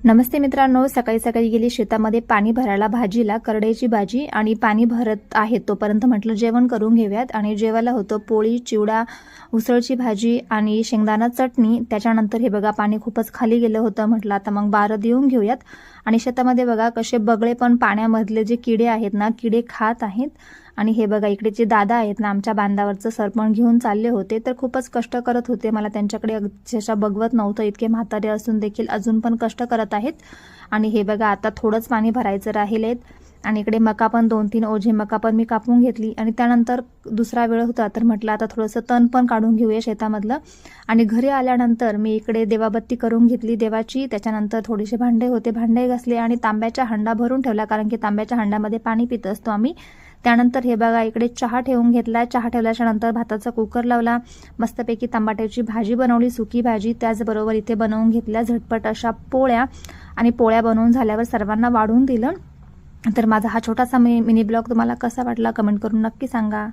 नमस्ते मित्रांनो, सकाळी सकाळी गेली शेतामध्ये पाणी भरायला भाजीला, करडईची भाजी आणि पाणी भरत आहे तोपर्यंत म्हटलं जेवण करून घेऊयात. आणि जेवायला होतं पोळी, चिवडा, उसळची भाजी आणि शेंगदाणा चटणी. त्याच्यानंतर हे बघा पाणी खूपच खाली गेलं होतं. म्हटलं आता मग बारं देऊन घेऊयात. आणि शेतामध्ये बघा कसे बगळे पण पाण्यामधले जे किडे आहेत ना, किडे खात आहेत. आणि हे बघा इकडे जे दादा आहेत ना, आमच्या बांधावरचं सरपण घेऊन चालले होते, तर खूपच कष्ट करत होते. मला त्यांच्याकडे अक्षरशः बघवत नव्हतं, इतके म्हातारे असून देखील अजून पण कष्ट करत आहेत. आणि हे बघा आता थोडंच पाणी भरायचं राहिलेत. आणि इकडे मका पण 2-3 ओझे मका पण मी कापून घेतली. आणि त्यानंतर दुसरा वेळ होता, तर म्हटलं आता थोडंसं तण पण काढून घेऊया शेतामधलं. आणि घरी आल्यानंतर मी इकडे देवाबत्ती करून घेतली देवाची. त्याच्यानंतर थोडेसे भांडे होते, भांडे घासले आणि तांब्याचा हंडा भरून ठेवला, कारण की तांब्याच्या हंड्यामध्ये पाणी पित असतो आम्ही. त्यानंतर हे बघा इकडे चहा ठेवून घेतला. चहा ठेवल्याच्या नंतर भाताचा कुकर लावला. मस्तपैकी टमाट्याची भाजी बनवली, सुकी भाजी. त्याचबरोबर इथे बनवून घेतल्या झटपट अशा पोळ्या. आणि पोळ्या बनवून झाल्यावर सर्वांना वाढून दिलं. तर माझा हा छोटासा मिनी ब्लॉग तुम्हाला कसा वाटला कमेंट करून नक्की सांगा.